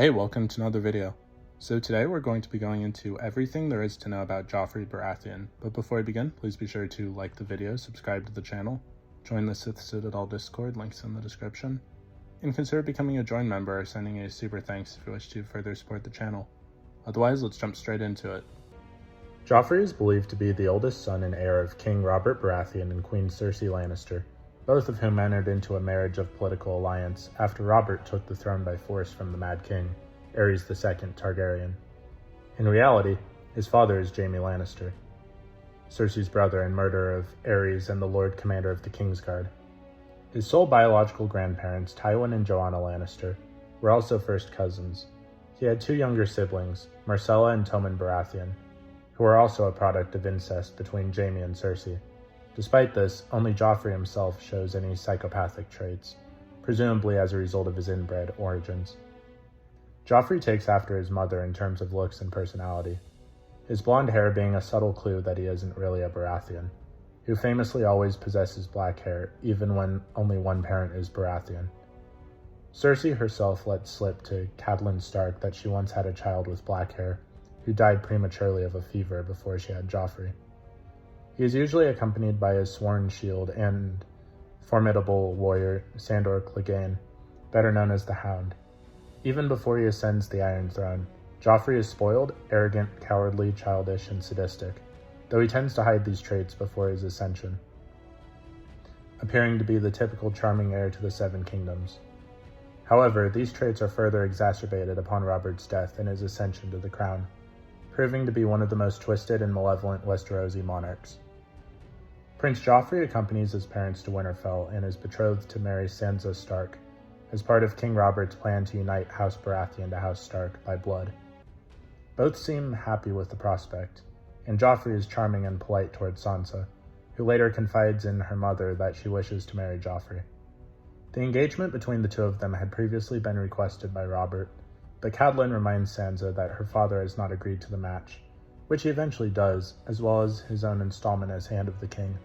Hey, welcome to another video. So today we're going to be going into everything there is to know about Joffrey Baratheon, but before we begin, please be sure to like the video, subscribe to the channel, join the Sith Citadel Discord, links in the description, and consider becoming a join member or sending a super thanks if you wish to further support the channel. Otherwise, let's jump straight into it. Joffrey is believed to be the oldest son and heir of King Robert Baratheon and Queen Cersei Lannister, both of whom entered into a marriage of political alliance after Robert took the throne by force from the Mad King, Aerys II Targaryen. In reality, his father is Jaime Lannister, Cersei's brother and murderer of Aerys and the Lord Commander of the Kingsguard. His sole biological grandparents, Tywin and Joanna Lannister, were also first cousins. He had two younger siblings, Myrcella and Tommen Baratheon, who were also a product of incest between Jaime and Cersei. Despite this, only Joffrey himself shows any psychopathic traits, presumably as a result of his inbred origins. Joffrey takes after his mother in terms of looks and personality, his blonde hair being a subtle clue that he isn't really a Baratheon, who famously always possesses black hair even when only one parent is Baratheon. Cersei herself let slip to Catelyn Stark that she once had a child with black hair, who died prematurely of a fever before she had Joffrey. He is usually accompanied by his sworn shield and formidable warrior Sandor Clegane, better known as the Hound. Even before he ascends the Iron Throne, Joffrey is spoiled, arrogant, cowardly, childish, and sadistic, though he tends to hide these traits before his ascension, appearing to be the typical charming heir to the Seven Kingdoms. However, these traits are further exacerbated upon Robert's death and his ascension to the crown, proving to be one of the most twisted and malevolent Westerosi monarchs. Prince Joffrey accompanies his parents to Winterfell and is betrothed to marry Sansa Stark, as part of King Robert's plan to unite House Baratheon to House Stark by blood. Both seem happy with the prospect, and Joffrey is charming and polite towards Sansa, who later confides in her mother that she wishes to marry Joffrey. The engagement between the two of them had previously been requested by Robert, but Catelyn reminds Sansa that her father has not agreed to the match, which he eventually does, as well as his own installment as Hand of the King.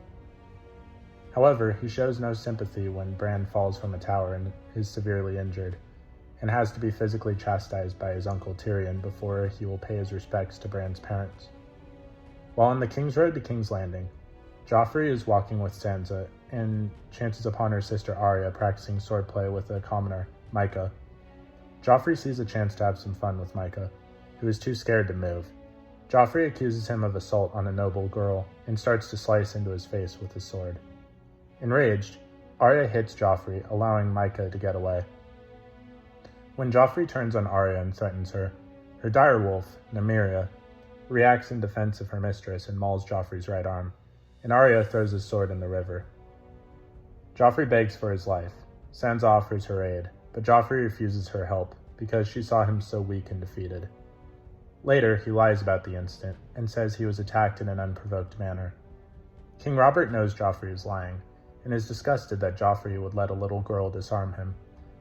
However, he shows no sympathy when Bran falls from a tower and is severely injured, and has to be physically chastised by his uncle Tyrion before he will pay his respects to Bran's parents. While on the kingsroad to King's Landing, Joffrey is walking with Sansa and chances upon her sister Arya practicing swordplay with a commoner, Mycah. Joffrey sees a chance to have some fun with Mycah, who is too scared to move. Joffrey accuses him of assault on a noble girl and starts to slice into his face with his sword. Enraged, Arya hits Joffrey, allowing Mycah to get away. When Joffrey turns on Arya and threatens her, her direwolf, Nymeria, reacts in defense of her mistress and mauls Joffrey's right arm, and Arya throws his sword in the river. Joffrey begs for his life. Sansa offers her aid, but Joffrey refuses her help because she saw him so weak and defeated. Later, he lies about the incident and says he was attacked in an unprovoked manner. King Robert knows Joffrey is lying, and is disgusted that Joffrey would let a little girl disarm him,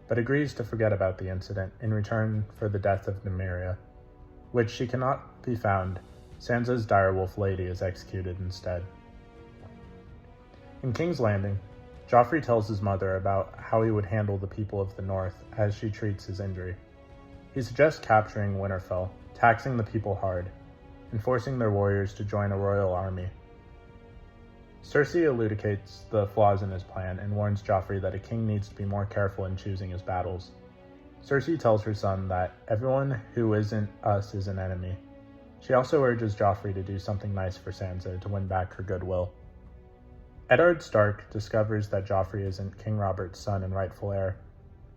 but agrees to forget about the incident in return for the death of Nymeria, which she cannot be found. Sansa's direwolf lady is executed instead. In King's Landing, Joffrey tells his mother about how he would handle the people of the North as she treats his injury. He suggests capturing Winterfell, taxing the people hard, and forcing their warriors to join a royal army. Cersei elucidates the flaws in his plan and warns Joffrey that a king needs to be more careful in choosing his battles. Cersei tells her son that everyone who isn't us is an enemy. She also urges Joffrey to do something nice for Sansa to win back her goodwill. Eddard Stark discovers that Joffrey isn't King Robert's son and rightful heir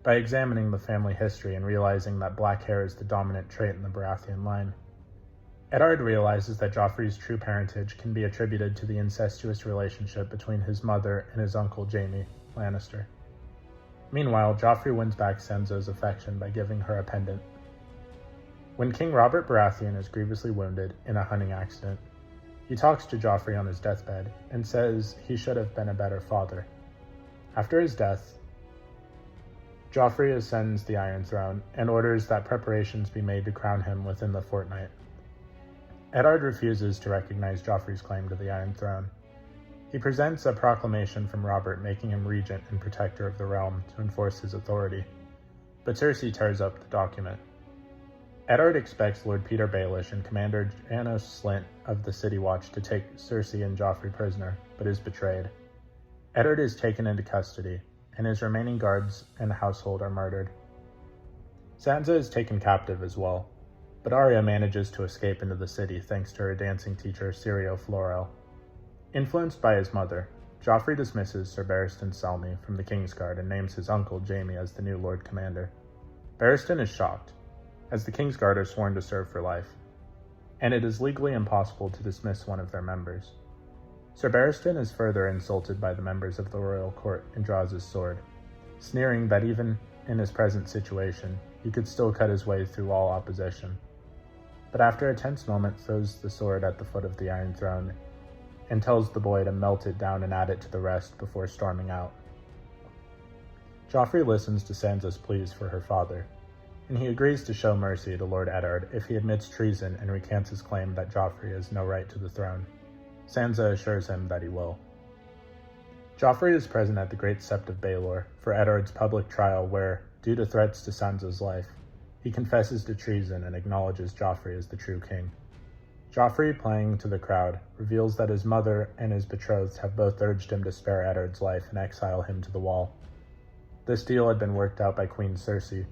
by examining the family history and realizing that black hair is the dominant trait in the Baratheon line. Eddard realizes that Joffrey's true parentage can be attributed to the incestuous relationship between his mother and his uncle Jaime Lannister. Meanwhile, Joffrey wins back Sansa's affection by giving her a pendant. When King Robert Baratheon is grievously wounded in a hunting accident, he talks to Joffrey on his deathbed and says he should have been a better father. After his death, Joffrey ascends the Iron Throne and orders that preparations be made to crown him within the fortnight. Eddard refuses to recognize Joffrey's claim to the Iron Throne. He presents a proclamation from Robert making him regent and protector of the realm to enforce his authority, but Cersei tears up the document. Eddard expects Lord Peter Baelish and Commander Janos Slynt of the City Watch to take Cersei and Joffrey prisoner, but is betrayed. Eddard is taken into custody, and his remaining guards and household are murdered. Sansa is taken captive as well, but Arya manages to escape into the city thanks to her dancing teacher Syrio Florel. Influenced by his mother, Joffrey dismisses Sir Barristan Selmy from the Kingsguard and names his uncle Jaime as the new Lord Commander. Barristan is shocked, as the Kingsguard are sworn to serve for life, and it is legally impossible to dismiss one of their members. Sir Barristan is further insulted by the members of the royal court and draws his sword, sneering that even in his present situation, he could still cut his way through all opposition. But after a tense moment throws the sword at the foot of the Iron Throne and tells the boy to melt it down and add it to the rest before storming out. Joffrey listens to Sansa's pleas for her father, and he agrees to show mercy to Lord Eddard if he admits treason and recants his claim that Joffrey has no right to the throne. Sansa assures him that he will. Joffrey is present at the Great Sept of Baelor for Eddard's public trial where, due to threats to Sansa's life, he confesses to treason and acknowledges Joffrey as the true king. Joffrey, playing to the crowd, reveals that his mother and his betrothed have both urged him to spare Eddard's life and exile him to the Wall. This deal had been worked out by Queen Cersei,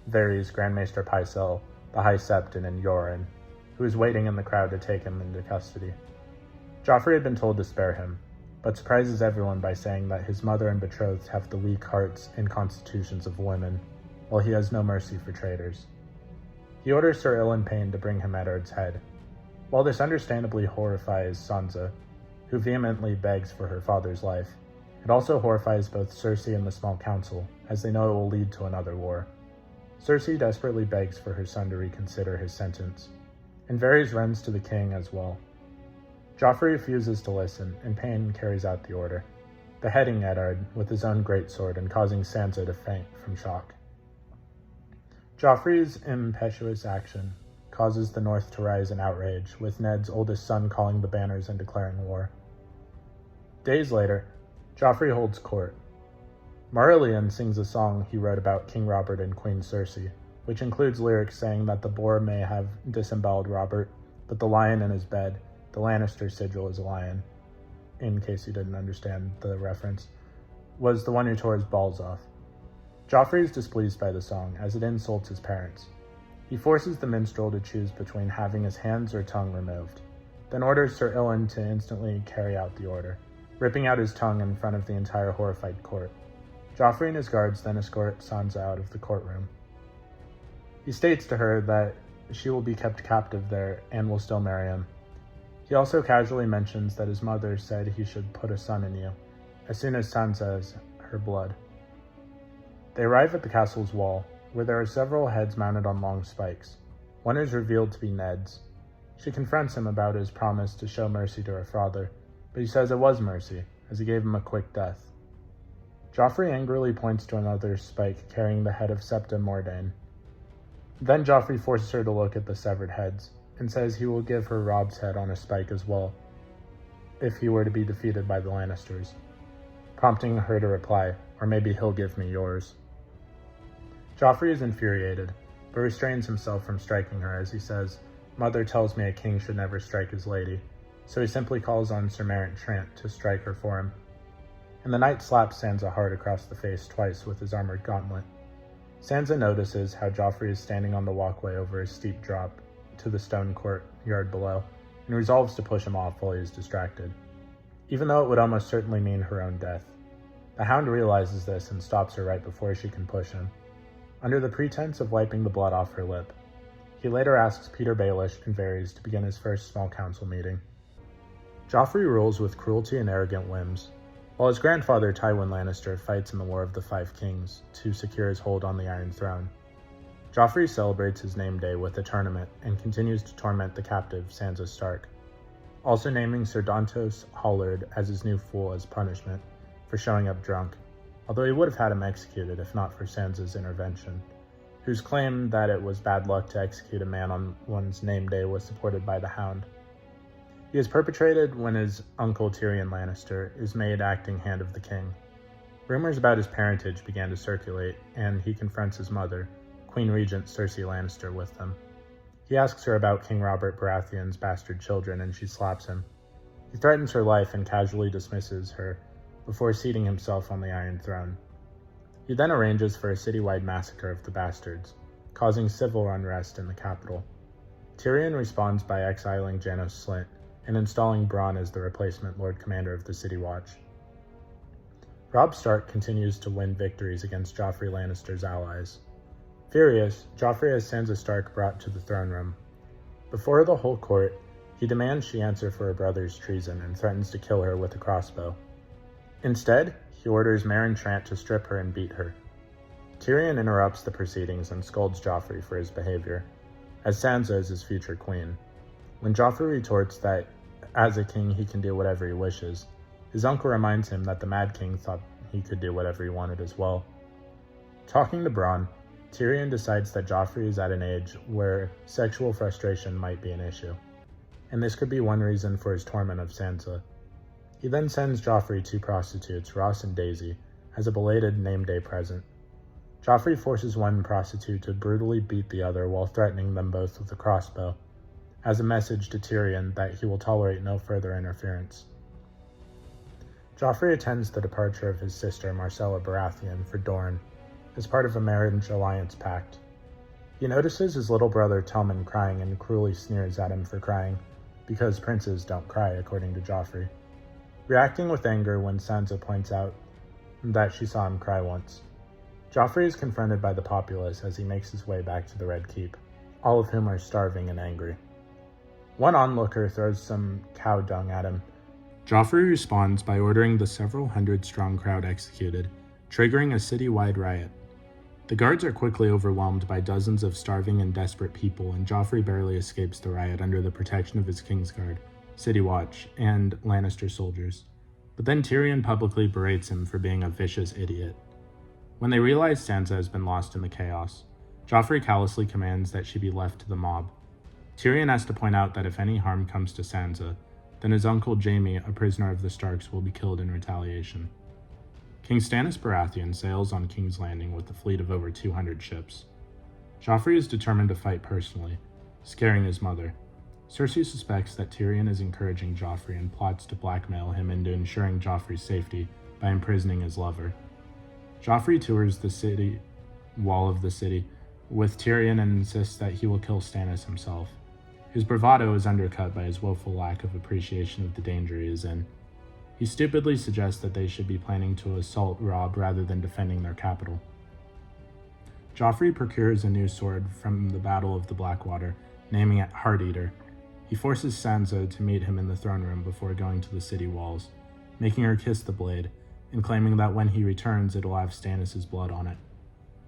Varys Grandmaster Pycelle, the High Septon, and Yoren, who was waiting in the crowd to take him into custody. Joffrey had been told to spare him, but surprises everyone by saying that his mother and betrothed have the weak hearts and constitutions of women, while he has no mercy for traitors. He orders Sir Ilan Payne to bring him Eddard's head. While this understandably horrifies Sansa, who vehemently begs for her father's life, it also horrifies both Cersei and the Small Council, as they know it will lead to another war. Cersei desperately begs for her son to reconsider his sentence, and Varys runs to the king as well. Joffrey refuses to listen, and Payne carries out the order, beheading Eddard with his own greatsword and causing Sansa to faint from shock. Joffrey's impetuous action causes the North to rise in outrage, with Ned's oldest son calling the banners and declaring war. Days later, Joffrey holds court. Marillion sings a song he wrote about King Robert and Queen Cersei, which includes lyrics saying that the boar may have disemboweled Robert, but the lion in his bed, the Lannister sigil is a lion, in case you didn't understand the reference, was the one who tore his balls off. Joffrey is displeased by the song, as it insults his parents. He forces the minstrel to choose between having his hands or tongue removed, then orders Sir Ilan to instantly carry out the order, ripping out his tongue in front of the entire horrified court. Joffrey and his guards then escort Sansa out of the courtroom. He states to her that she will be kept captive there and will still marry him. He also casually mentions that his mother said he should put a son in you, as soon as Sansa has her blood. They arrive at the castle's wall, where there are several heads mounted on long spikes. One is revealed to be Ned's. She confronts him about his promise to show mercy to her father, but he says it was mercy, as he gave him a quick death. Joffrey angrily points to another spike carrying the head of Septa Mordane. Then Joffrey forces her to look at the severed heads, and says he will give her Robb's head on a spike as well, if he were to be defeated by the Lannisters, prompting her to reply, "Or maybe he'll give me yours." Joffrey is infuriated, but restrains himself from striking her as he says, "Mother tells me a king should never strike his lady," so he simply calls on Sir Meryn Trant to strike her for him. And the knight slaps Sansa hard across the face twice with his armored gauntlet. Sansa notices how Joffrey is standing on the walkway over a steep drop to the stone courtyard below, and resolves to push him off while he is distracted, even though it would almost certainly mean her own death. The Hound realizes this and stops her right before she can push him, under the pretense of wiping the blood off her lip. He later asks Peter Baelish and Varys to begin his first small council meeting. Joffrey rules with cruelty and arrogant whims, while his grandfather Tywin Lannister fights in the War of the Five Kings to secure his hold on the Iron Throne. Joffrey celebrates his name day with a tournament and continues to torment the captive Sansa Stark, also naming Sir Dontos Hollard as his new fool as punishment for showing up drunk, although he would have had him executed if not for Sansa's intervention, whose claim that it was bad luck to execute a man on one's name day was supported by the Hound. He is perpetrated when his uncle Tyrion Lannister is made acting hand of the king. Rumors about his parentage began to circulate, and he confronts his mother, Queen Regent Cersei Lannister, with them. He asks her about King Robert Baratheon's bastard children, and she slaps him. He threatens her life and casually dismisses her before seating himself on the Iron Throne. He then arranges for a citywide massacre of the bastards, causing civil unrest in the capital. Tyrion responds by exiling Janos Slynt and installing Bronn as the replacement Lord Commander of the City Watch. Robb Stark continues to win victories against Joffrey Lannister's allies. Furious, Joffrey has Sansa Stark brought to the throne room. Before the whole court, he demands she answer for her brother's treason and threatens to kill her with a crossbow. Instead, he orders Meryn Trant to strip her and beat her. Tyrion interrupts the proceedings and scolds Joffrey for his behavior, as Sansa is his future queen. When Joffrey retorts that, as a king, he can do whatever he wishes, his uncle reminds him that the Mad King thought he could do whatever he wanted as well. Talking to Bronn, Tyrion decides that Joffrey is at an age where sexual frustration might be an issue, and this could be one reason for his torment of Sansa. He then sends Joffrey two prostitutes, Ross and Daisy, as a belated name day present. Joffrey forces one prostitute to brutally beat the other while threatening them both with a crossbow, as a message to Tyrion that he will tolerate no further interference. Joffrey attends the departure of his sister Marcella Baratheon for Dorne, as part of a marriage alliance pact. He notices his little brother Tommen crying and cruelly sneers at him for crying, because princes don't cry, according to Joffrey, reacting with anger when Sansa points out that she saw him cry once. Joffrey is confronted by the populace as he makes his way back to the Red Keep, all of whom are starving and angry. One onlooker throws some cow dung at him. Joffrey responds by ordering the several hundred-strong crowd executed, triggering a city-wide riot. The guards are quickly overwhelmed by dozens of starving and desperate people, and Joffrey barely escapes the riot under the protection of his Kingsguard, City Watch, and Lannister soldiers. But then Tyrion publicly berates him for being a vicious idiot. When they realize Sansa has been lost in the chaos, Joffrey callously commands that she be left to the mob. Tyrion has to point out that if any harm comes to Sansa, then his uncle Jaime, a prisoner of the Starks, will be killed in retaliation. King Stannis Baratheon sails on King's Landing with a fleet of over 200 ships. Joffrey is determined to fight personally, scaring his mother. Cersei suspects that Tyrion is encouraging Joffrey and plots to blackmail him into ensuring Joffrey's safety by imprisoning his lover. Joffrey tours the city wall of the city with Tyrion and insists that he will kill Stannis himself. His bravado is undercut by his woeful lack of appreciation of the danger he is in. He stupidly suggests that they should be planning to assault Robb rather than defending their capital. Joffrey procures a new sword from the Battle of the Blackwater, naming it Heart-Eater. He forces Sansa to meet him in the throne room before going to the city walls, making her kiss the blade, and claiming that when he returns it will have Stannis' blood on it.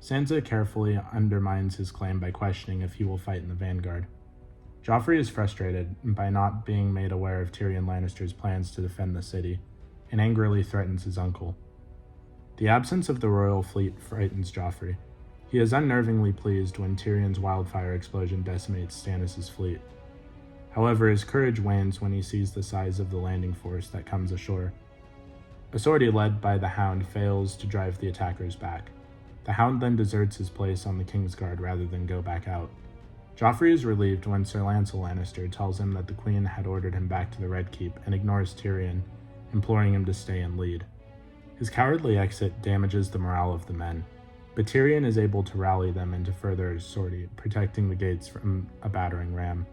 Sansa carefully undermines his claim by questioning if he will fight in the vanguard. Joffrey is frustrated by not being made aware of Tyrion Lannister's plans to defend the city, and angrily threatens his uncle. The absence of the royal fleet frightens Joffrey. He is unnervingly pleased when Tyrion's wildfire explosion decimates Stannis' fleet. However, his courage wanes when he sees the size of the landing force that comes ashore. A sortie led by the Hound fails to drive the attackers back. The Hound then deserts his place on the Kingsguard rather than go back out. Joffrey is relieved when Sir Lancel Lannister tells him that the Queen had ordered him back to the Red Keep and ignores Tyrion, imploring him to stay and lead. His cowardly exit damages the morale of the men, but Tyrion is able to rally them into further sortie, protecting the gates from a battering ram.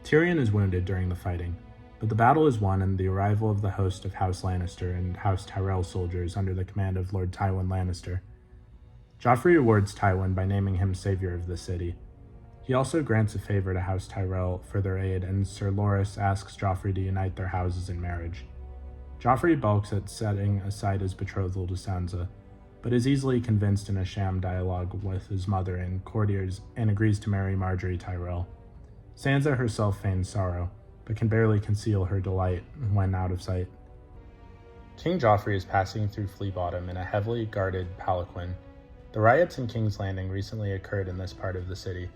Tyrion is wounded during the fighting, but the battle is won and the arrival of the host of House Lannister and House Tyrell soldiers under the command of Lord Tywin Lannister. Joffrey rewards Tywin by naming him savior of the city. He also grants a favor to House Tyrell for their aid, and Sir Loras asks Joffrey to unite their houses in marriage. Joffrey balks at setting aside his betrothal to Sansa, but is easily convinced in a sham dialogue with his mother and courtiers and agrees to marry Margaery Tyrell. Sansa herself feigns sorrow, but can barely conceal her delight when out of sight. King Joffrey is passing through Flea Bottom in a heavily guarded palanquin. The riots in King's Landing recently occurred in this part of the city,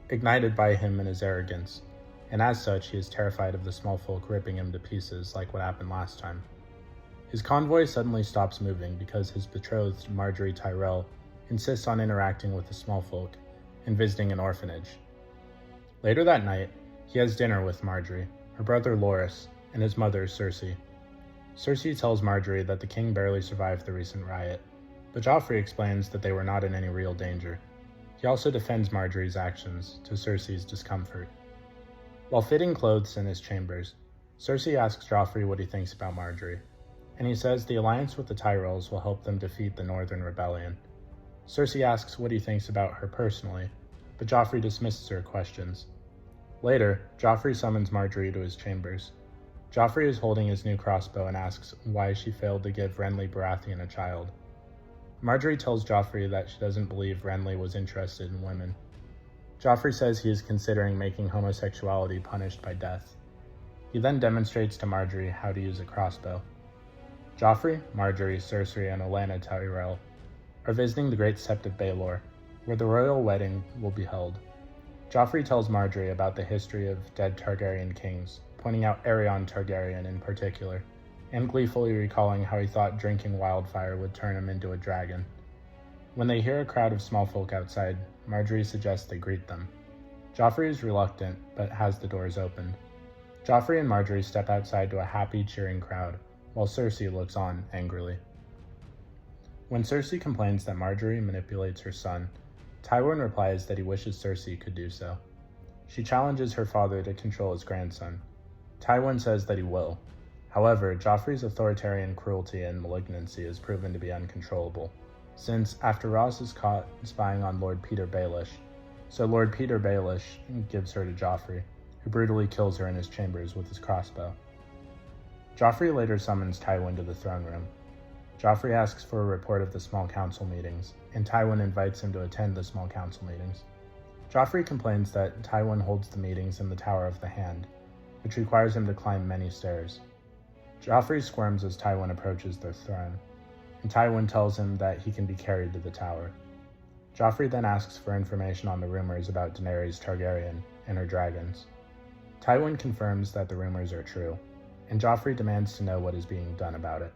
ignited by him and his arrogance, and as such he is terrified of the small folk ripping him to pieces like what happened last time. His convoy suddenly stops moving because his betrothed, Margaery Tyrell, insists on interacting with the small folk and visiting an orphanage. Later that night, he has dinner with Margaery, her brother Loras, and his mother Cersei. Cersei tells Margaery that the king barely survived the recent riot, but Joffrey explains that they were not in any real danger. He also defends Margaery's actions, to Cersei's discomfort. While fitting clothes in his chambers, Cersei asks Joffrey what he thinks about Margaery, and he says the alliance with the Tyrells will help them defeat the Northern Rebellion. Cersei asks what he thinks about her personally, but Joffrey dismisses her questions. Later, Joffrey summons Margaery to his chambers. Joffrey is holding his new crossbow and asks why she failed to give Renly Baratheon a child. Margaery tells Joffrey that she doesn't believe Renly was interested in women. Joffrey says he is considering making homosexuality punished by death. He then demonstrates to Margaery how to use a crossbow. Joffrey, Margaery, Cersei, and Olenna Tyrell are visiting the Great Sept of Baelor, where the royal wedding will be held. Joffrey tells Margaery about the history of dead Targaryen kings, pointing out Aerion Targaryen in particular, and gleefully recalling how he thought drinking wildfire would turn him into a dragon. When they hear a crowd of small folk outside, Margaery suggests they greet them. Joffrey is reluctant, but has the doors opened. Joffrey and Margaery step outside to a happy, cheering crowd, while Cersei looks on angrily. When Cersei complains that Margaery manipulates her son, Tywin replies that he wishes Cersei could do so. She challenges her father to control his grandson. Tywin says that he will. However, Joffrey's authoritarian cruelty and malignancy is proven to be uncontrollable, since after Ross is caught spying on Lord Petyr Baelish, so Lord Petyr Baelish gives her to Joffrey, who brutally kills her in his chambers with his crossbow. Joffrey later summons Tywin to the throne room. Joffrey asks for a report of the small council meetings, and Tywin invites him to attend the small council meetings. Joffrey complains that Tywin holds the meetings in the Tower of the Hand, which requires him to climb many stairs. Joffrey squirms as Tywin approaches their throne, and Tywin tells him that he can be carried to the tower. Joffrey then asks for information on the rumors about Daenerys Targaryen and her dragons. Tywin confirms that the rumors are true, and Joffrey demands to know what is being done about it.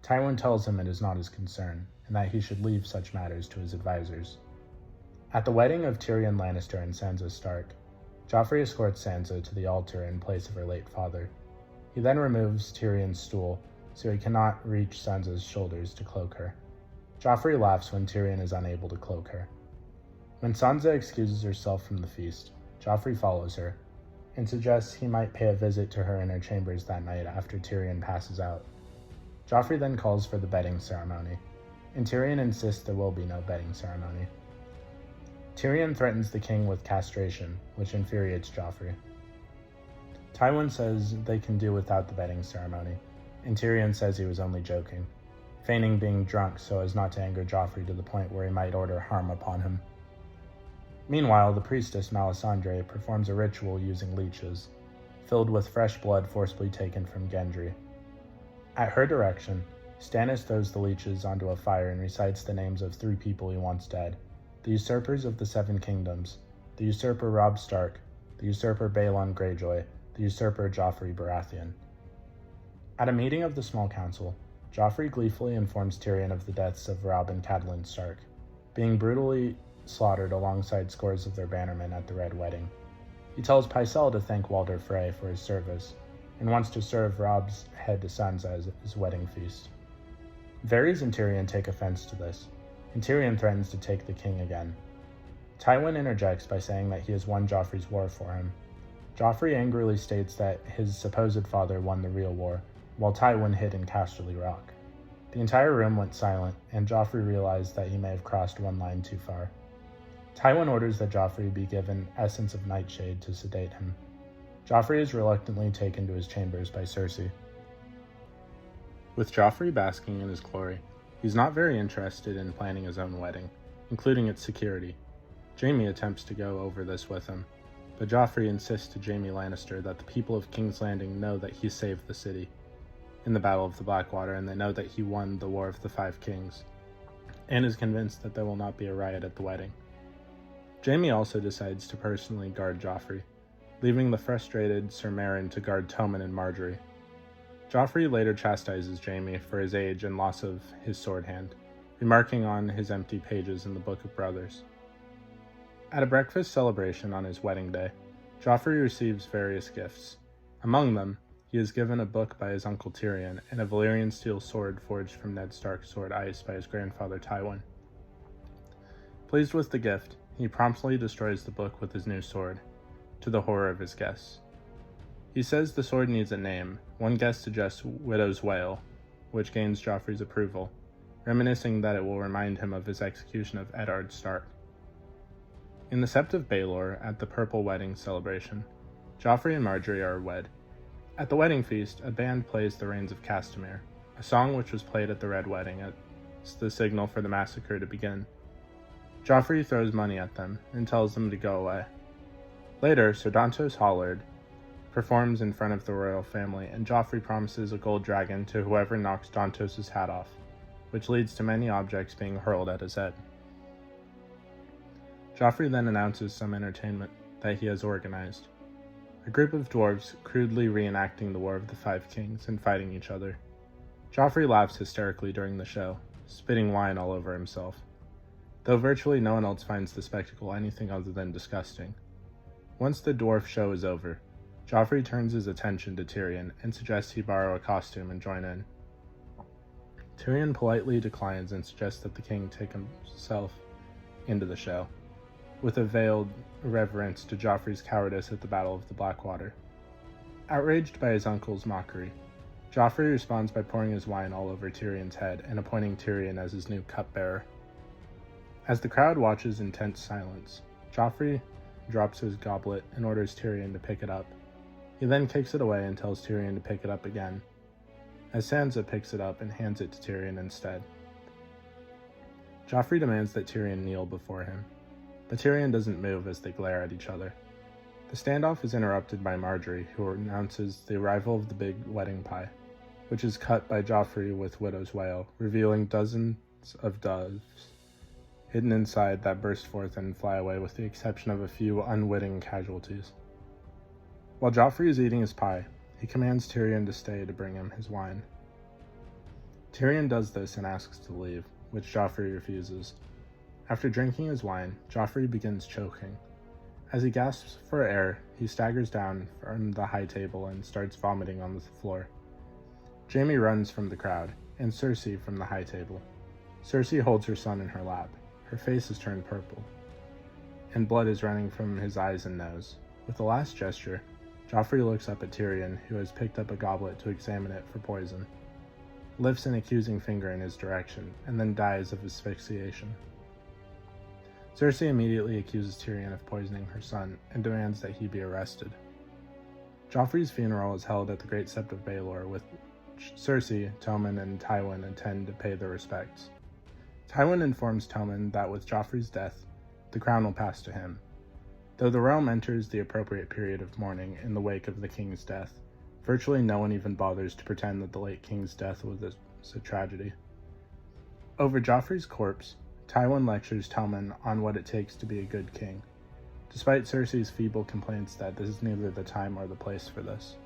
Tywin tells him it is not his concern, and that he should leave such matters to his advisors. At the wedding of Tyrion Lannister and Sansa Stark, Joffrey escorts Sansa to the altar in place of her late father. He then removes Tyrion's stool, so he cannot reach Sansa's shoulders to cloak her. Joffrey laughs when Tyrion is unable to cloak her. When Sansa excuses herself from the feast, Joffrey follows her, and suggests he might pay a visit to her in her chambers that night after Tyrion passes out. Joffrey then calls for the bedding ceremony, and Tyrion insists there will be no bedding ceremony. Tyrion threatens the king with castration, which infuriates Joffrey. Tywin says they can do without the bedding ceremony, and Tyrion says he was only joking, feigning being drunk so as not to anger Joffrey to the point where he might order harm upon him. Meanwhile, the priestess Melisandre performs a ritual using leeches, filled with fresh blood forcibly taken from Gendry. At her direction, Stannis throws the leeches onto a fire and recites the names of 3 people he wants dead: the usurpers of the 7 kingdoms, the usurper Robb Stark, the usurper Balon Greyjoy, the usurper Joffrey Baratheon. At a meeting of the small council, Joffrey gleefully informs Tyrion of the deaths of Robb and Catelyn Stark, being brutally slaughtered alongside scores of their bannermen at the Red Wedding. He tells Pycelle to thank Walder Frey for his service, and wants to serve Robb's head to Sansa as his wedding feast. Varys and Tyrion take offense to this, and Tyrion threatens to take the king again. Tywin interjects by saying that he has won Joffrey's war for him. Joffrey angrily states that his supposed father won the real war, while Tywin hid in Casterly Rock. The entire room went silent, and Joffrey realized that he may have crossed one line too far. Tywin orders that Joffrey be given Essence of Nightshade to sedate him. Joffrey is reluctantly taken to his chambers by Cersei. With Joffrey basking in his glory, he's not very interested in planning his own wedding, including its security. Jaime attempts to go over this with him, but Joffrey insists to Jaime Lannister that the people of King's Landing know that he saved the city in the Battle of the Blackwater, and they know that he won the War of the 5 Kings, and is convinced that there will not be a riot at the wedding. Jaime also decides to personally guard Joffrey, leaving the frustrated Ser Meryn to guard Tommen and Margaery. Joffrey later chastises Jaime for his age and loss of his sword hand, remarking on his empty pages in the Book of Brothers. At a breakfast celebration on his wedding day, Joffrey receives various gifts. Among them, he is given a book by his uncle Tyrion and a Valyrian steel sword forged from Ned Stark's sword ice by his grandfather Tywin. Pleased with the gift, he promptly destroys the book with his new sword, to the horror of his guests. He says the sword needs a name. One guest suggests Widow's Wail, which gains Joffrey's approval, reminiscing that it will remind him of his execution of Eddard Stark. In the Sept of Baelor, at the Purple Wedding celebration, Joffrey and Margaery are wed. At the wedding feast, a band plays the Rains of Castamere, a song which was played at the Red Wedding as the signal for the massacre to begin. Joffrey throws money at them and tells them to go away. Later, Sir Dontos Hollard performs in front of the royal family, and Joffrey promises a gold dragon to whoever knocks Dontos' hat off, which leads to many objects being hurled at his head. Joffrey then announces some entertainment that he has organized. A group of dwarves crudely reenacting the War of the Five Kings and fighting each other. Joffrey laughs hysterically during the show, spitting wine all over himself, though virtually no one else finds the spectacle anything other than disgusting. Once the dwarf show is over, Joffrey turns his attention to Tyrion and suggests he borrow a costume and join in. Tyrion politely declines and suggests that the king take himself into the show, with a veiled reverence to Joffrey's cowardice at the Battle of the Blackwater. Outraged by his uncle's mockery, Joffrey responds by pouring his wine all over Tyrion's head and appointing Tyrion as his new cupbearer. As the crowd watches in tense silence, Joffrey drops his goblet and orders Tyrion to pick it up. He then kicks it away and tells Tyrion to pick it up again, as Sansa picks it up and hands it to Tyrion instead. Joffrey demands that Tyrion kneel before him, but Tyrion doesn't move as they glare at each other. The standoff is interrupted by Margaery, who announces the arrival of the big wedding pie, which is cut by Joffrey with Widow's Wail, revealing dozens of doves hidden inside that burst forth and fly away with the exception of a few unwitting casualties. While Joffrey is eating his pie, he commands Tyrion to stay to bring him his wine. Tyrion does this and asks to leave, which Joffrey refuses. After drinking his wine, Joffrey begins choking. As he gasps for air, he staggers down from the high table and starts vomiting on the floor. Jaime runs from the crowd, and Cersei from the high table. Cersei holds her son in her lap. Her face is turned purple, and blood is running from his eyes and nose. With a last gesture, Joffrey looks up at Tyrion, who has picked up a goblet to examine it for poison, lifts an accusing finger in his direction, and then dies of asphyxiation. Cersei immediately accuses Tyrion of poisoning her son and demands that he be arrested. Joffrey's funeral is held at the Great Sept of Baelor, with Cersei, Tommen, and Tywin attend to pay their respects. Tywin informs Tommen that with Joffrey's death, the crown will pass to him. Though the realm enters the appropriate period of mourning in the wake of the king's death, virtually no one even bothers to pretend that the late king's death was a tragedy. Over Joffrey's corpse, Tywin lectures Tommen on what it takes to be a good king, despite Cersei's feeble complaints that this is neither the time or the place for this.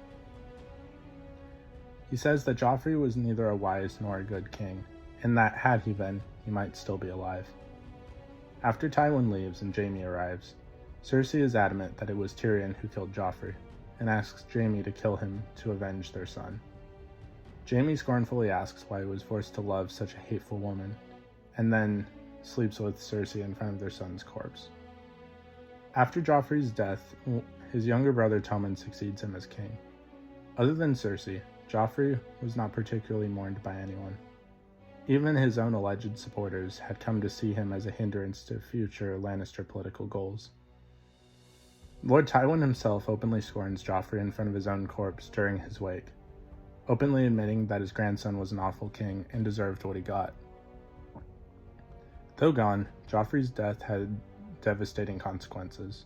He says that Joffrey was neither a wise nor a good king, and that, had he been, he might still be alive. After Tywin leaves and Jaime arrives, Cersei is adamant that it was Tyrion who killed Joffrey, and asks Jaime to kill him to avenge their son. Jaime scornfully asks why he was forced to love such a hateful woman, and then sleeps with Cersei in front of their son's corpse. After Joffrey's death, his younger brother Tommen succeeds him as king. Other than Cersei, Joffrey was not particularly mourned by anyone. Even his own alleged supporters had come to see him as a hindrance to future Lannister political goals. Lord Tywin himself openly scorns Joffrey in front of his own corpse during his wake, openly admitting that his grandson was an awful king and deserved what he got. Though gone, Joffrey's death had devastating consequences.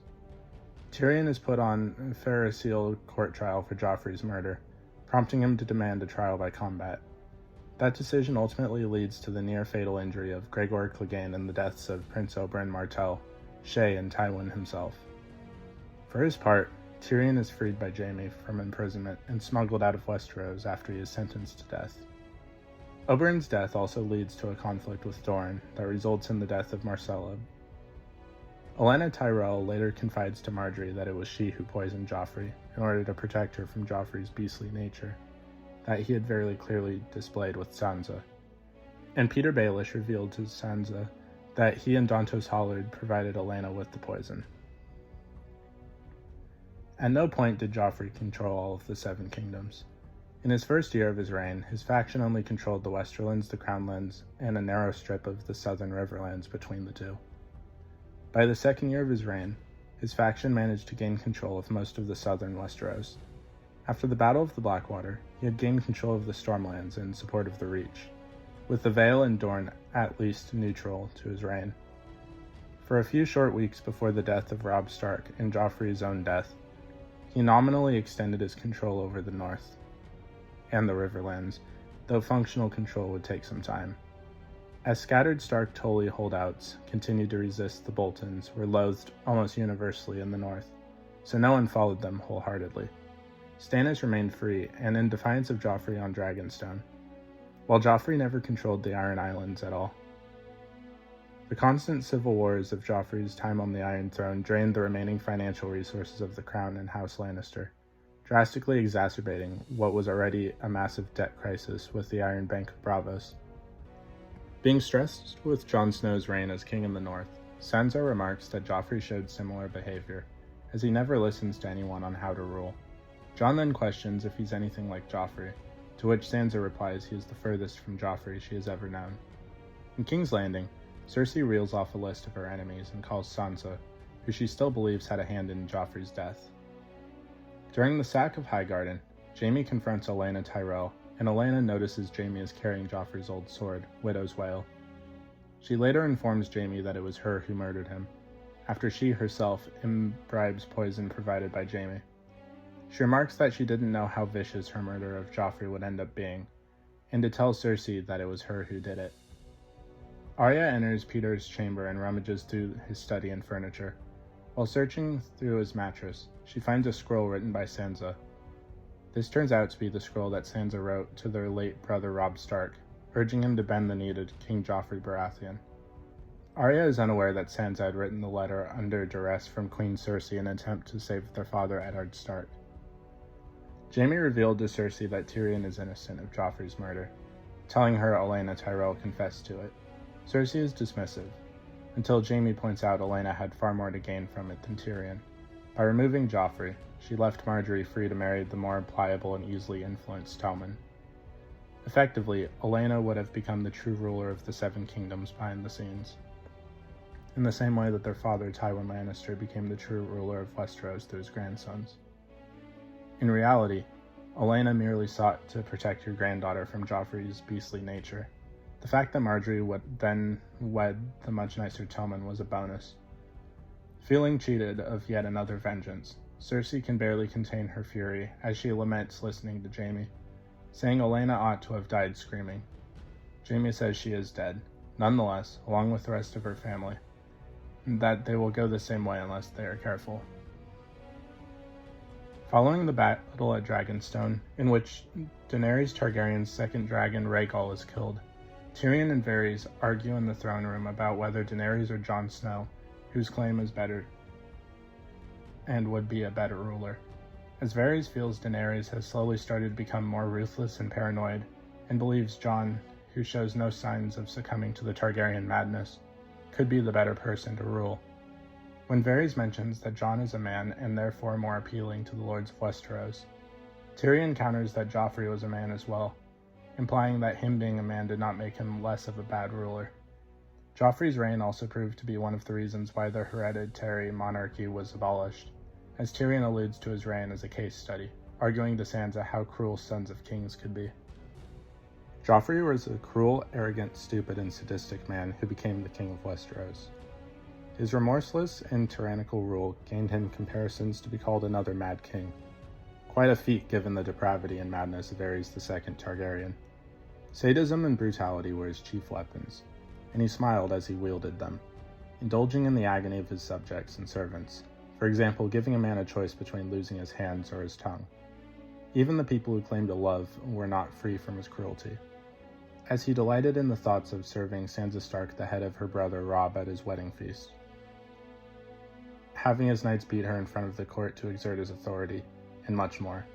Tyrion is put on a pharisaical court trial for Joffrey's murder, prompting him to demand a trial by combat. That decision ultimately leads to the near-fatal injury of Gregor Clegane and the deaths of Prince Oberyn Martell, Shae, and Tywin himself. For his part, Tyrion is freed by Jaime from imprisonment and smuggled out of Westeros after he is sentenced to death. Oberyn's death also leads to a conflict with Doran that results in the death of Marcella. Olenna Tyrell later confides to Margaery that it was she who poisoned Joffrey in order to protect her from Joffrey's beastly nature, that he had very clearly displayed with Sansa. And Peter Baelish revealed to Sansa that he and Dantos Hollard provided Olenna with the poison. At no point did Joffrey control all of the Seven Kingdoms. In his first year of his reign, his faction only controlled the Westerlands, the Crownlands, and a narrow strip of the southern Riverlands between the two. By the second year of his reign, his faction managed to gain control of most of the southern Westeros. After the Battle of the Blackwater, he had gained control of the Stormlands in support of the Reach, with the Vale and Dorne at least neutral to his reign. For a few short weeks before the death of Robb Stark and Joffrey's own death, he nominally extended his control over the north and the Riverlands, though functional control would take some time. As scattered Stark Tully holdouts continued to resist, the Boltons were loathed almost universally in the north, so no one followed them wholeheartedly. Stannis remained free, and in defiance of Joffrey on Dragonstone, while Joffrey never controlled the Iron Islands at all. The constant civil wars of Joffrey's time on the Iron Throne drained the remaining financial resources of the Crown and House Lannister, drastically exacerbating what was already a massive debt crisis with the Iron Bank of Braavos. Being stressed with Jon Snow's reign as king in the north, Sansa remarks that Joffrey showed similar behavior, as he never listens to anyone on how to rule. Jon then questions if he's anything like Joffrey, to which Sansa replies he is the furthest from Joffrey she has ever known. In King's Landing, Cersei reels off a list of her enemies and calls Sansa, who she still believes had a hand in Joffrey's death. During the sack of Highgarden, Jaime confronts Olenna Tyrell, and Olenna notices Jaime is carrying Joffrey's old sword, Widow's Wail. She later informs Jaime that it was her who murdered him, after she herself imbibes poison provided by Jaime. She remarks that she didn't know how vicious her murder of Joffrey would end up being, and to tell Cersei that it was her who did it. Arya enters Peter's chamber and rummages through his study and furniture. While searching through his mattress, she finds a scroll written by Sansa. This turns out to be the scroll that Sansa wrote to their late brother Robb Stark, urging him to bend the knee to King Joffrey Baratheon. Arya is unaware that Sansa had written the letter under duress from Queen Cersei in an attempt to save their father Eddard Stark. Jaime revealed to Cersei that Tyrion is innocent of Joffrey's murder, telling her Olenna Tyrell confessed to it. Cersei is dismissive, until Jaime points out Olenna had far more to gain from it than Tyrion. By removing Joffrey, she left Margaery free to marry the more pliable and easily influenced Tommen. Effectively, Olenna would have become the true ruler of the Seven Kingdoms behind the scenes, in the same way that their father Tywin Lannister became the true ruler of Westeros through his grandsons. In reality, Olenna merely sought to protect her granddaughter from Joffrey's beastly nature. The fact that Margaery would then wed the much nicer Tommen was a bonus. Feeling cheated of yet another vengeance, Cersei can barely contain her fury as she laments listening to Jaime, saying Olenna ought to have died screaming. Jaime says she is dead, nonetheless, along with the rest of her family, and that they will go the same way unless they are careful. Following the battle at Dragonstone, in which Daenerys Targaryen's second dragon Rhaegal is killed, Tyrion and Varys argue in the throne room about whether Daenerys or Jon Snow, whose claim is better and would be a better ruler. As Varys feels Daenerys has slowly started to become more ruthless and paranoid, and believes Jon, who shows no signs of succumbing to the Targaryen madness, could be the better person to rule. When Varys mentions that Jon is a man and therefore more appealing to the lords of Westeros, Tyrion counters that Joffrey was a man as well, implying that him being a man did not make him less of a bad ruler. Joffrey's reign also proved to be one of the reasons why the hereditary monarchy was abolished, as Tyrion alludes to his reign as a case study, arguing to Sansa how cruel sons of kings could be. Joffrey was a cruel, arrogant, stupid, and sadistic man who became the king of Westeros. His remorseless and tyrannical rule gained him comparisons to be called another Mad King, quite a feat given the depravity and madness of Aerys II Targaryen. Sadism and brutality were his chief weapons, and he smiled as he wielded them, indulging in the agony of his subjects and servants, for example, giving a man a choice between losing his hands or his tongue. Even the people who claimed to love were not free from his cruelty, as he delighted in the thoughts of serving Sansa Stark the head of her brother Robb at his wedding feast. having his knights beat her in front of the court to exert his authority, and much more.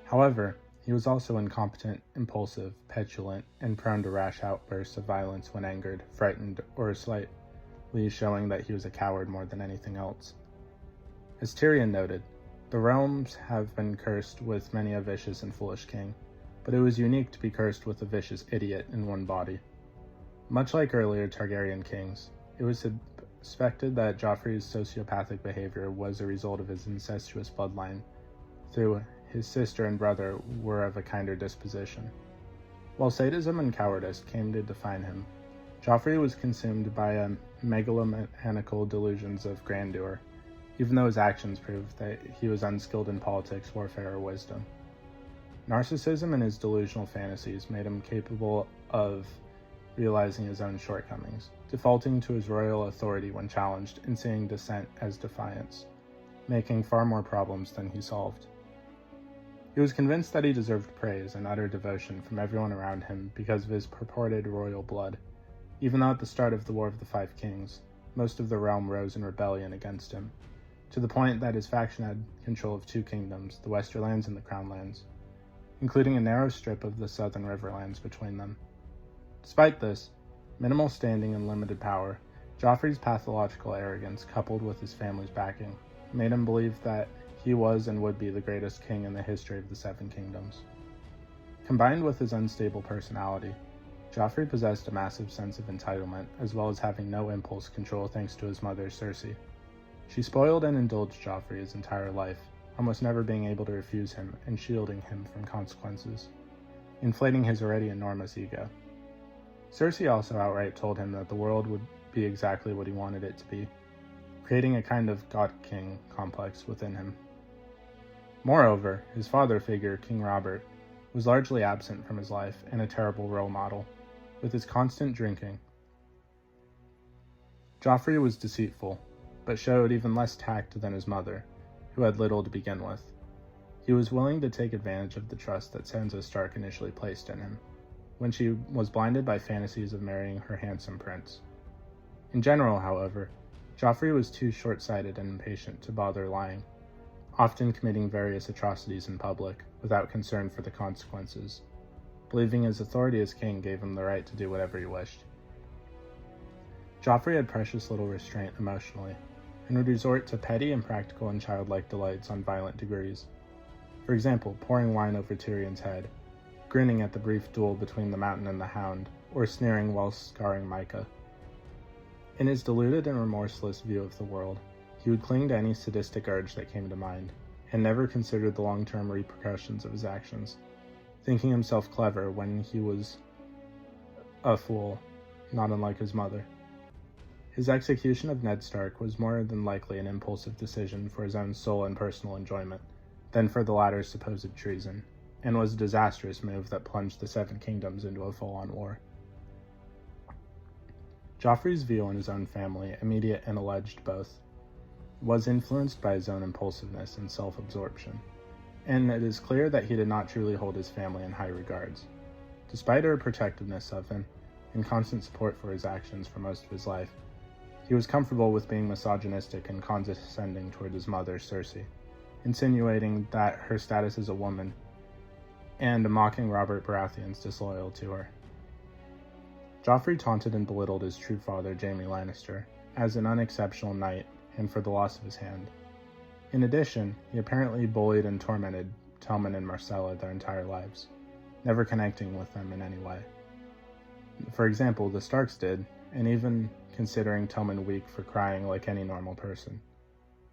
However, he was also incompetent, impulsive, petulant, and prone to rash outbursts of violence when angered, frightened, or slightly showing that he was a coward more than anything else. As Tyrion noted, the realms have been cursed with many a vicious and foolish king, but it was unique to be cursed with a vicious idiot in one body. Much like earlier Targaryen kings, it was suspected that Joffrey's sociopathic behavior was a result of his incestuous bloodline, though his sister and brother were of a kinder disposition. While sadism and cowardice came to define him, Joffrey was consumed by a megalomaniacal delusions of grandeur, even though his actions proved that he was unskilled in politics, warfare, or wisdom. Narcissism and his delusional fantasies made him capable of realizing his own shortcomings, defaulting to his royal authority when challenged and seeing dissent as defiance, making far more problems than he solved. He was convinced that he deserved praise and utter devotion from everyone around him because of his purported royal blood, even though at the start of the War of the Five Kings, most of the realm rose in rebellion against him, to the point that his faction had control of two kingdoms, the Westerlands and the Crownlands, including a narrow strip of the southern riverlands between them. Despite this, minimal standing and limited power, Joffrey's pathological arrogance, coupled with his family's backing, made him believe that he was and would be the greatest king in the history of the Seven Kingdoms. Combined with his unstable personality, Joffrey possessed a massive sense of entitlement, as well as having no impulse control thanks to his mother, Cersei. She spoiled and indulged Joffrey his entire life, almost never being able to refuse him and shielding him from consequences, inflating his already enormous ego. Cersei also outright told him that the world would be exactly what he wanted it to be, creating a kind of god-king complex within him. Moreover, his father figure, King Robert, was largely absent from his life and a terrible role model, with his constant drinking. Joffrey was deceitful, but showed even less tact than his mother, who had little to begin with. He was willing to take advantage of the trust that Sansa Stark initially placed in him, when she was blinded by fantasies of marrying her handsome prince. In general, however, Joffrey was too short-sighted and impatient to bother lying, often committing various atrocities in public without concern for the consequences, believing his authority as king gave him the right to do whatever he wished. Joffrey had precious little restraint emotionally, and would resort to petty, impractical, and childlike delights on violent degrees. For example, pouring wine over Tyrion's head, grinning at the brief duel between the Mountain and the Hound, or sneering while scarring Micah. In his deluded and remorseless view of the world, he would cling to any sadistic urge that came to mind, and never considered the long-term repercussions of his actions, thinking himself clever when he was a fool, not unlike his mother. His execution of Ned Stark was more than likely an impulsive decision for his own soul and personal enjoyment, than for the latter's supposed treason, and was a disastrous move that plunged the Seven Kingdoms into a full-on war. Joffrey's view on his own family, immediate and alleged both, was influenced by his own impulsiveness and self-absorption, and it is clear that he did not truly hold his family in high regards. Despite her protectiveness of him and constant support for his actions for most of his life, he was comfortable with being misogynistic and condescending toward his mother, Cersei, insinuating that her status as a woman, and mocking Robert Baratheon's disloyal to her. Joffrey taunted and belittled his true father, Jaime Lannister, as an unexceptional knight and for the loss of his hand. In addition, he apparently bullied and tormented Tommen and Myrcella their entire lives, never connecting with them in any way. For example, the Starks did, and even considering Tommen weak for crying like any normal person.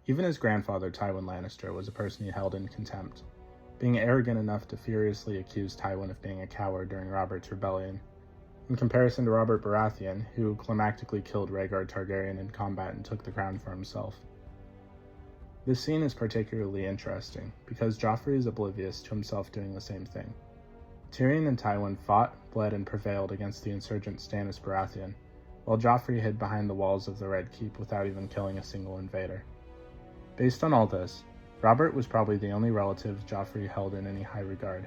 Even his grandfather, Tywin Lannister, was a person he held in contempt, being arrogant enough to furiously accuse Tywin of being a coward during Robert's rebellion, in comparison to Robert Baratheon, who climactically killed Rhaegar Targaryen in combat and took the crown for himself. This scene is particularly interesting, because Joffrey is oblivious to himself doing the same thing. Tyrion and Tywin fought, bled, and prevailed against the insurgent Stannis Baratheon, while Joffrey hid behind the walls of the Red Keep without even killing a single invader. Based on all this, Robert was probably the only relative Joffrey held in any high regard,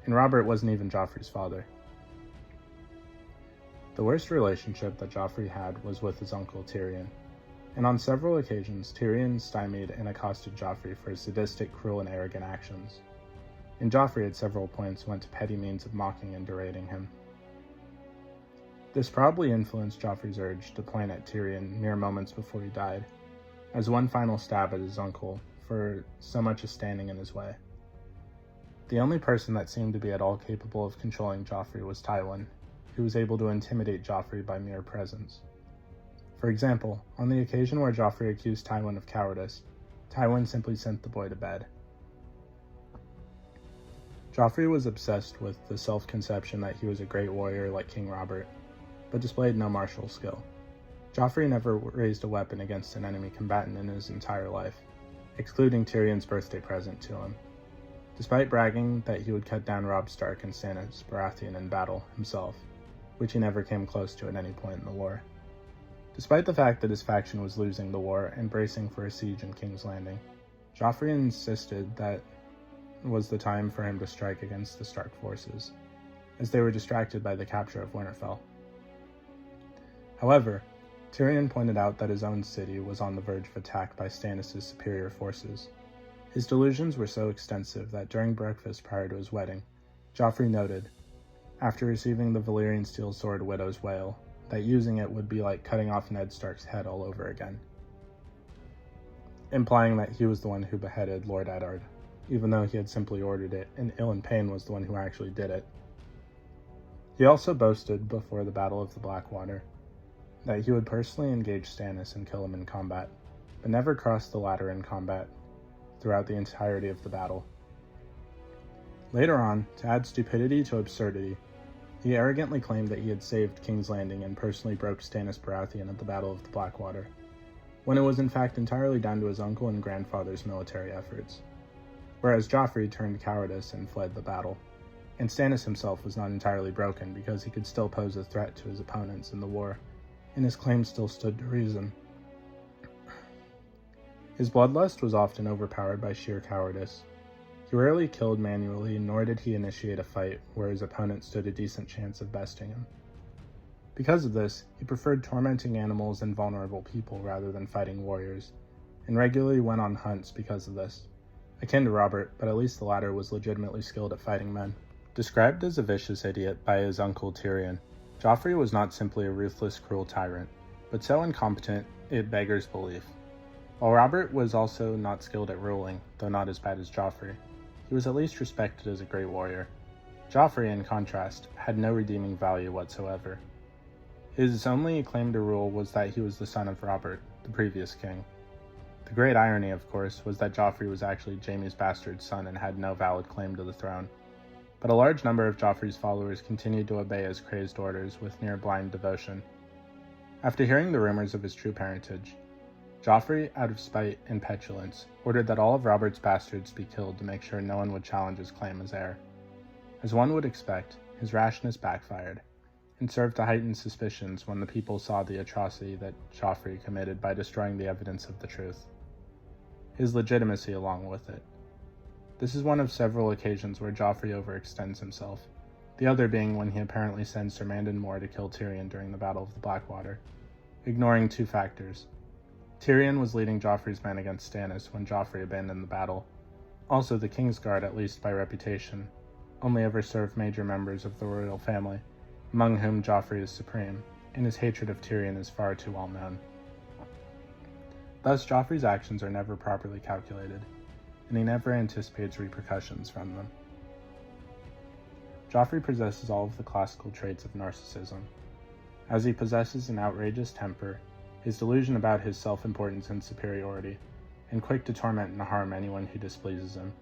and Robert wasn't even Joffrey's father. The worst relationship that Joffrey had was with his uncle Tyrion. and on several occasions Tyrion stymied and accosted Joffrey for his sadistic, cruel, and arrogant actions. And Joffrey at several points went to petty means of mocking and berating him. This probably influenced Joffrey's urge to point at Tyrion mere moments before he died, as one final stab at his uncle for so much as standing in his way. The only person that seemed to be at all capable of controlling Joffrey was Tywin, who was able to intimidate Joffrey by mere presence. For example, on the occasion where Joffrey accused Tywin of cowardice, Tywin simply sent the boy to bed. Joffrey was obsessed with the self-conception that he was a great warrior like King Robert, but displayed no martial skill. Joffrey never raised a weapon against an enemy combatant in his entire life, excluding Tyrion's birthday present to him, despite bragging that he would cut down Robb Stark and Stannis Baratheon in battle himself, which he never came close to at any point in the war. Despite the fact that his faction was losing the war and bracing for a siege in King's Landing, Joffrey insisted that was the time for him to strike against the Stark forces, as they were distracted by the capture of Winterfell. However, Tyrion pointed out that his own city was on the verge of attack by Stannis' superior forces. His delusions were so extensive that during breakfast prior to his wedding, Joffrey noted, after receiving the Valyrian steel sword Widow's Wail, that using it would be like cutting off Ned Stark's head all over again, implying that he was the one who beheaded Lord Eddard, even though he had simply ordered it, and Ilan Payne was the one who actually did it. He also boasted before the Battle of the Blackwater that he would personally engage Stannis and kill him in combat, but never cross the latter in combat throughout the entirety of the battle. Later on, to add stupidity to absurdity, he arrogantly claimed that he had saved King's Landing and personally broke Stannis Baratheon at the Battle of the Blackwater, when it was in fact entirely down to his uncle and grandfather's military efforts, whereas Joffrey turned cowardice and fled the battle, and Stannis himself was not entirely broken because he could still pose a threat to his opponents in the war, and his claim still stood to reason. His bloodlust was often overpowered by sheer cowardice. He rarely killed manually, nor did he initiate a fight where his opponent stood a decent chance of besting him. Because of this, he preferred tormenting animals and vulnerable people rather than fighting warriors, and regularly went on hunts because of this. Akin to Robert, but at least the latter was legitimately skilled at fighting men. Described as a vicious idiot by his uncle Tyrion, Joffrey was not simply a ruthless, cruel tyrant, but so incompetent it beggars belief. While Robert was also not skilled at ruling, though not as bad as Joffrey, he was at least respected as a great warrior. Joffrey, in contrast, had no redeeming value whatsoever. His only claim to rule was that he was the son of Robert, the previous king. The great irony, of course, was that Joffrey was actually Jaime's bastard son and had no valid claim to the throne. But a large number of Joffrey's followers continued to obey his crazed orders with near-blind devotion. After hearing the rumors of his true parentage, Joffrey, out of spite and petulance, ordered that all of Robert's bastards be killed to make sure no one would challenge his claim as heir. As one would expect, his rashness backfired, and served to heighten suspicions when the people saw the atrocity that Joffrey committed by destroying the evidence of the truth. His legitimacy along with it. This is one of several occasions where Joffrey overextends himself, the other being when he apparently sends Sir Mandon Moore to kill Tyrion during the Battle of the Blackwater, ignoring two factors. Tyrion was leading Joffrey's men against Stannis when Joffrey abandoned the battle. Also, the Kingsguard, at least by reputation, only ever served major members of the royal family, among whom Joffrey is supreme, and his hatred of Tyrion is far too well known. Thus, Joffrey's actions are never properly calculated, and he never anticipates repercussions from them. Joffrey possesses all of the classical traits of narcissism. As he possesses an outrageous temper, his delusion about his self-importance and superiority, and quick to torment and harm anyone who displeases him.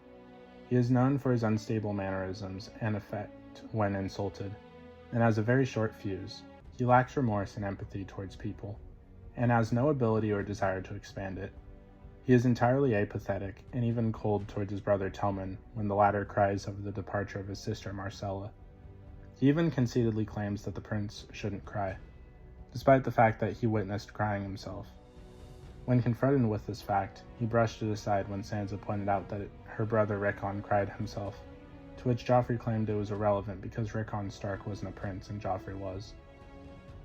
He is known for his unstable mannerisms and affect when insulted, and has a very short fuse. He lacks remorse and empathy towards people, and has no ability or desire to expand it. He is entirely apathetic and even cold towards his brother Tommen when the latter cries over the departure of his sister Marcella. He even conceitedly claims that the prince shouldn't cry, despite the fact that he witnessed crying himself. When confronted with this fact, he brushed it aside when Sansa pointed out that her brother Rickon cried himself, to which Joffrey claimed it was irrelevant because Rickon Stark wasn't a prince and Joffrey was.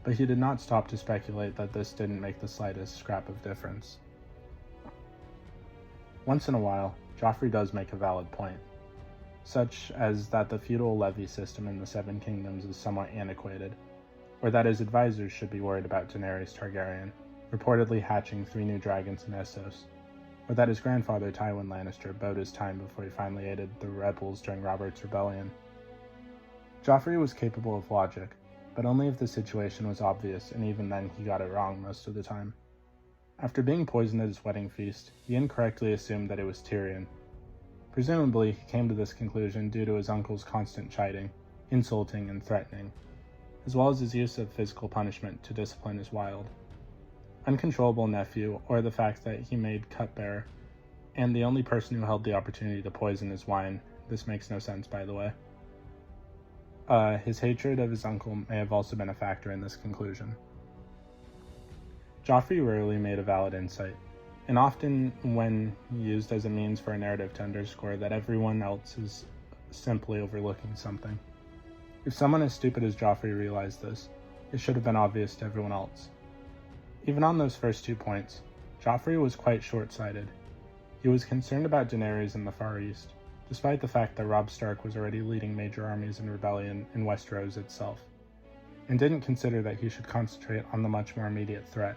but he did not stop to speculate that this didn't make the slightest scrap of difference. Once in a while, Joffrey does make a valid point, such as that the feudal levy system in the Seven Kingdoms is somewhat antiquated, or that his advisors should be worried about Daenerys Targaryen, reportedly hatching 3 new dragons in Essos, or that his grandfather Tywin Lannister bode his time before he finally aided the rebels during Robert's rebellion. Joffrey was capable of logic, but only if the situation was obvious, and even then he got it wrong most of the time. After being poisoned at his wedding feast, he incorrectly assumed that it was Tyrion. Presumably, he came to this conclusion due to his uncle's constant chiding, insulting, and threatening, as well as his use of physical punishment to discipline his wild, uncontrollable nephew, or the fact that he made cupbearer, and the only person who held the opportunity to poison his wine. This makes no sense, by the way. His hatred of his uncle may have also been a factor in this conclusion. Joffrey rarely made a valid insight, and often when used as a means for a narrative to underscore that everyone else is simply overlooking something. If someone as stupid as Joffrey realized this, it should have been obvious to everyone else. Even on those first 2 points, Joffrey was quite short-sighted. He was concerned about Daenerys in the Far East, despite the fact that Robb Stark was already leading major armies in rebellion in Westeros itself, and didn't consider that he should concentrate on the much more immediate threat,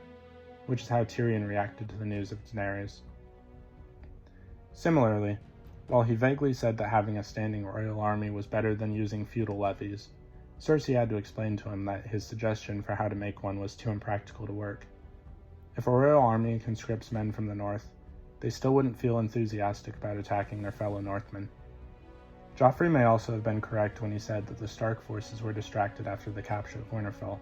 which is how Tyrion reacted to the news of Daenerys. Similarly, while he vaguely said that having a standing royal army was better than using feudal levies, Cersei had to explain to him that his suggestion for how to make one was too impractical to work. If a royal army conscripts men from the north, they still wouldn't feel enthusiastic about attacking their fellow Northmen. Joffrey may also have been correct when he said that the Stark forces were distracted after the capture of Winterfell.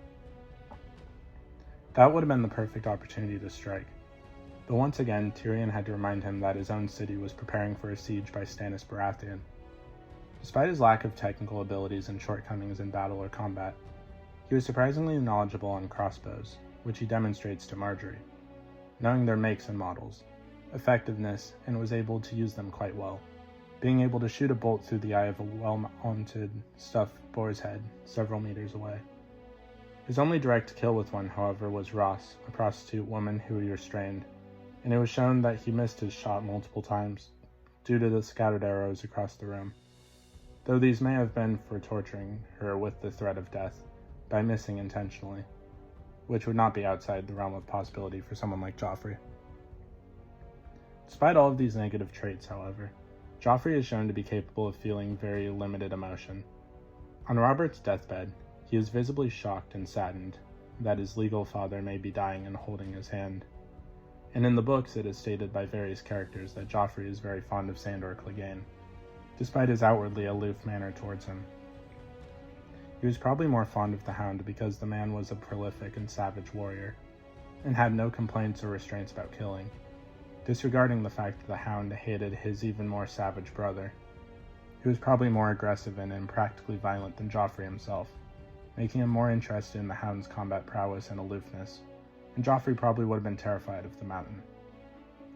That would have been the perfect opportunity to strike, but once again Tyrion had to remind him that his own city was preparing for a siege by Stannis Baratheon. Despite his lack of technical abilities and shortcomings in battle or combat, he was surprisingly knowledgeable on crossbows, which he demonstrates to Margaery, knowing their makes and models, effectiveness, and was able to use them quite well, being able to shoot a bolt through the eye of a well-mounted stuffed boar's head several meters away. His only direct kill with one, however, was Ross, a prostitute woman who he restrained, and it was shown that he missed his shot multiple times, due to the scattered arrows across the room, though these may have been for torturing her with the threat of death, by missing intentionally, which would not be outside the realm of possibility for someone like Joffrey. Despite all of these negative traits, however, Joffrey is shown to be capable of feeling very limited emotion. On Robert's deathbed, he is visibly shocked and saddened that his legal father may be dying and holding his hand, and in the books it is stated by various characters that Joffrey is very fond of Sandor Clegane, despite his outwardly aloof manner towards him. He was probably more fond of the Hound because the man was a prolific and savage warrior, and had no complaints or restraints about killing, disregarding the fact that the Hound hated his even more savage brother. He was probably more aggressive and impractically violent than Joffrey himself, making him more interested in the Hound's combat prowess and aloofness, and Joffrey probably would have been terrified of the Mountain.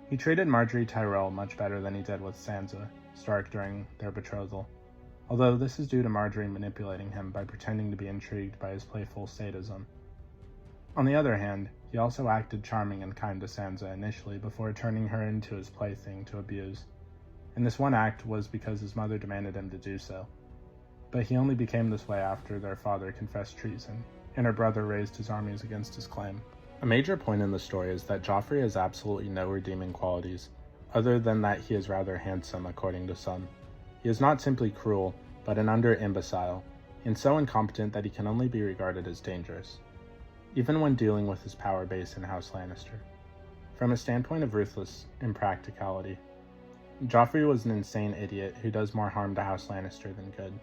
He treated Margaery Tyrell much better than he did with Sansa Stark during their betrothal, although this is due to Margaery manipulating him by pretending to be intrigued by his playful sadism. On the other hand, he also acted charming and kind to Sansa initially before turning her into his plaything to abuse, and this one act was because his mother demanded him to do so. But he only became this way after their father confessed treason, and her brother raised his armies against his claim. A major point in the story is that Joffrey has absolutely no redeeming qualities, other than that he is rather handsome according to some. He is not simply cruel, but an imbecile, and so incompetent that he can only be regarded as dangerous, even when dealing with his power base in House Lannister. From a standpoint of ruthless impracticality, Joffrey was an insane idiot who does more harm to House Lannister than good.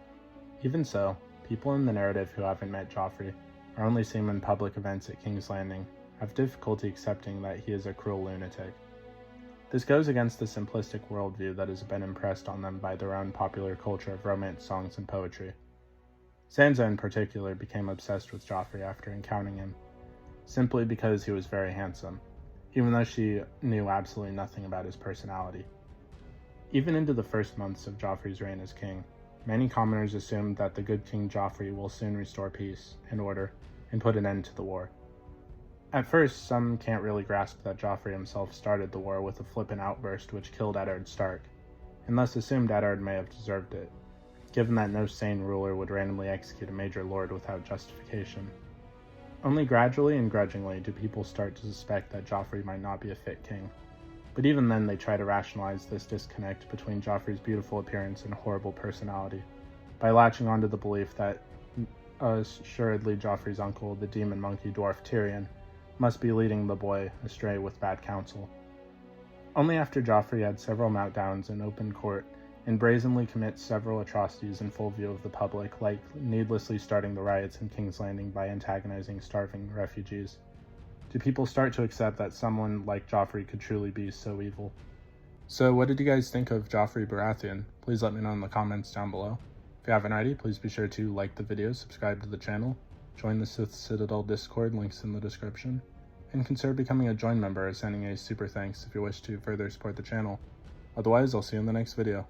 Even so, people in the narrative who haven't met Joffrey, or only see him in public events at King's Landing, have difficulty accepting that he is a cruel lunatic. This goes against the simplistic worldview that has been impressed on them by their own popular culture of romance songs and poetry. Sansa in particular became obsessed with Joffrey after encountering him, simply because he was very handsome, even though she knew absolutely nothing about his personality. Even into the first months of Joffrey's reign as king, many commoners assumed that the good King Joffrey will soon restore peace and order, and put an end to the war. At first, some can't really grasp that Joffrey himself started the war with a flippant outburst which killed Ned Stark, and thus assumed Ned may have deserved it, given that no sane ruler would randomly execute a major lord without justification. Only gradually and grudgingly do people start to suspect that Joffrey might not be a fit king, but even then they try to rationalize this disconnect between Joffrey's beautiful appearance and horrible personality, by latching onto the belief that assuredly Joffrey's uncle, the demon monkey dwarf Tyrion, must be leading the boy astray with bad counsel. Only after Joffrey had several meltdowns in open court and brazenly commits several atrocities in full view of the public, like needlessly starting the riots in King's Landing by antagonizing starving refugees, do people start to accept that someone like Joffrey could truly be so evil. So what did you guys think of Joffrey Baratheon? Please let me know in the comments down below. If you haven't already, please be sure to like the video, subscribe to the channel, join the Sith Citadel Discord, links in the description, and consider becoming a join member or sending a super thanks if you wish to further support the channel. Otherwise, I'll see you in the next video.